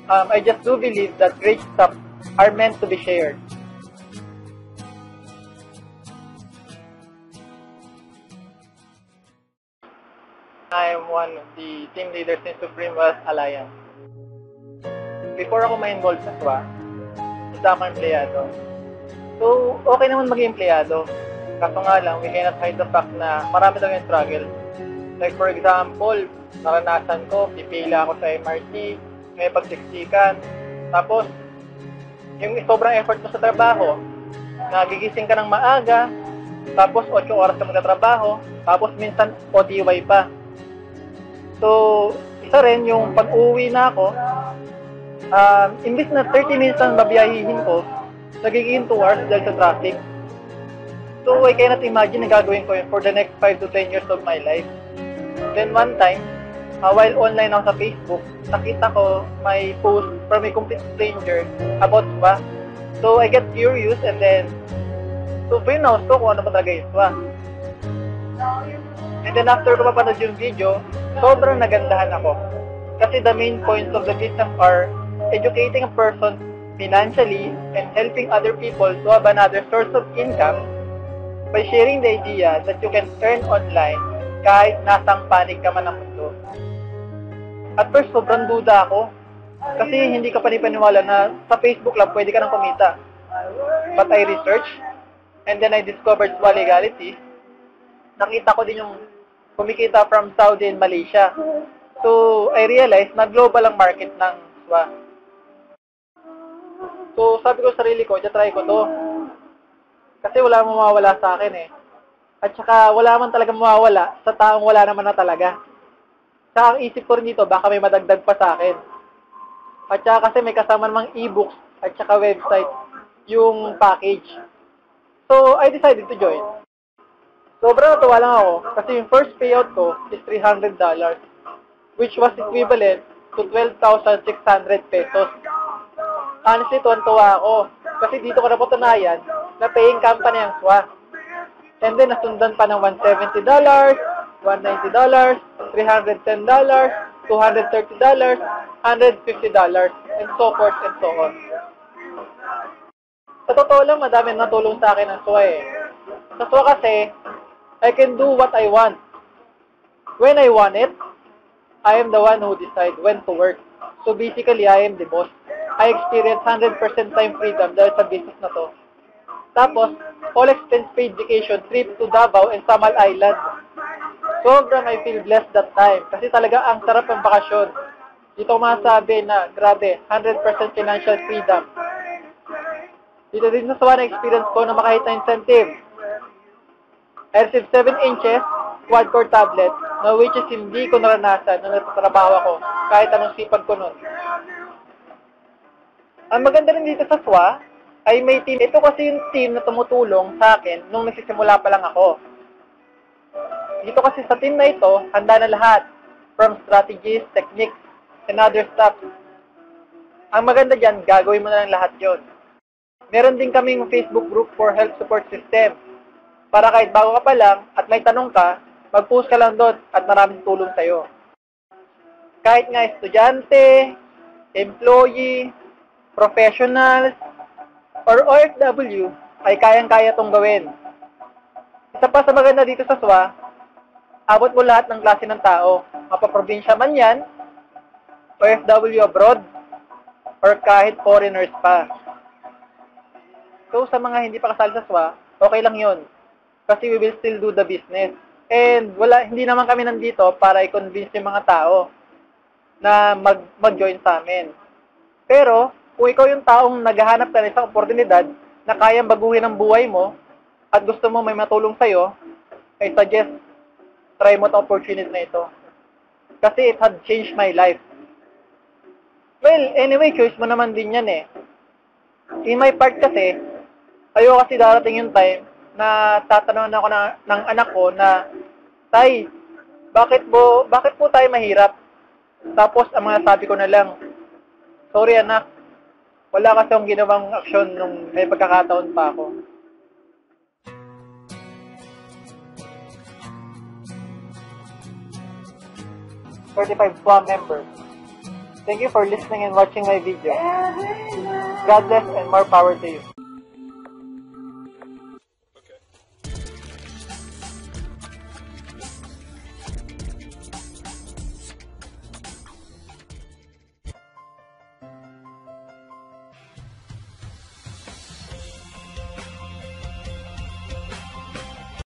I just do believe that great stuff are meant to be shared. I am one of the team leaders in Supreme Wealth Alliance. Before ako ma-involve sa SWA, isa akong empleyado. So, okay naman maging empleyado. Kaso nga lang, we cannot hide the fact na marami daw yung struggle. Like for example, naranasan ko, pipila ako sa MRT, may pagsiksikan. Tapos, yung sobrang effort mo sa trabaho, nagigising ka ng maaga, tapos 8 oras ka magtatrabaho, tapos minsan OTY pa. So, isa rin yung pag-uwi na ako, imbis na 30 minutes ang babiyahihin ko, nagiging 2 hours dahil sa traffic. So, I cannot imagine na gagawin ko yun for the next 5 to 10 years of my life. Then one time, while online ako sa Facebook, nakita ko may post from a complete stranger about SWA. So, I get curious and then, so pinaus ko kung ano ba talaga yung SWA. And then after ko papanood yung video, sobrang nagandahan ako. Kasi the main points of the business are educating a person financially and helping other people to have another source of income by sharing the idea that you can earn online kahit nasang panig ka man ng mundo. At first, sobrang duda ako kasi hindi ka panipaniwala na sa Facebook lang pwede ka nang kumita. But I researched and then I discovered SWA legality. Nakita ko din yung kumikita from Saudi and Malaysia. So, I realized na global ang market ng SWA. So, sabi ko sa sarili ko, try ko to. Kasi wala mawawala sa akin eh. At saka, wala man talaga mawawala sa taong wala naman na talaga. Saka, ang isip ko rin dito, baka may madagdag pa sa akin. At saka kasi may kasama namang e-books at saka website yung package. So, I decided to join. Sobrang natuwa lang ako kasi yung first payout ko is $300, which was equivalent to 12,600 pesos. Honestly, tuwan-tuwa ako kasi dito ko napatunayan na paying company ang SWA. And then, nasundan pa ng $170, $190, $310, $230, $150, and so forth and so on. Sa totoo lang, madami natulong sa akin ng SWA eh. Sa SWA kasi, I can do what I want. When I want it, I am the one who decide when to work. So basically, I am the boss. I experience 100% time freedom dahil sa business na to. Tapos, all expense paid vacation trip to Davao and Samal Island. Sobrang I feel blessed that time kasi talaga ang sarap ng bakasyon. Dito ko masasabi na grabe, 100% financial freedom. Dito din sa SWA na experience ko na makahit na incentive. I received 7 inches quad-core tablet na which is hindi ko naranasan nung nagtatrabaho ako kahit anong sipag ko nun. Ang maganda rin dito sa SWA ay may team. Ito kasi yung team na tumutulong sa akin nung nagsisimula pa lang ako. Dito kasi sa team na ito, handa na lahat. From strategies, techniques, and other stuff. Ang maganda dyan, gagawin mo na lang lahat yon. Meron din kaming Facebook group for health support system. Para kahit bago ka pa lang at may tanong ka, mag-post ka lang doon at maraming tulong sa'yo. Kahit nga estudyante, employee, professionals, or OFW, ay kayang-kaya itong gawin. Isa pa sa maganda dito sa SWA, abot mo lahat ng klase ng tao. Mapaprobinsya man yan, OFW abroad, or kahit foreigners pa. So sa mga hindi pa kasali sa SWA, okay lang yun. Kasi we will still do the business. And hindi naman kami nandito para i-convince yung mga tao na mag-join sa amin. Pero, kung ikaw yung taong naghahanap ka ng isang oportunidad na kayang baguhin ang buhay mo at gusto mo may matulong sa'yo, I suggest try mo itong opportunity na ito. Kasi it had changed my life. Well, anyway, choice mo naman din yan eh. In my part kasi, ayoko kasi darating yung time na tatanungan ako ng anak ko na, Tay, bakit po tayo mahirap? Tapos, ang mga sabi ko na lang, sorry anak, wala kasi akong ginawang aksyon nung may pagkakataon pa ako. $35 SWA members. Thank you for listening and watching my video. God bless and more power to you.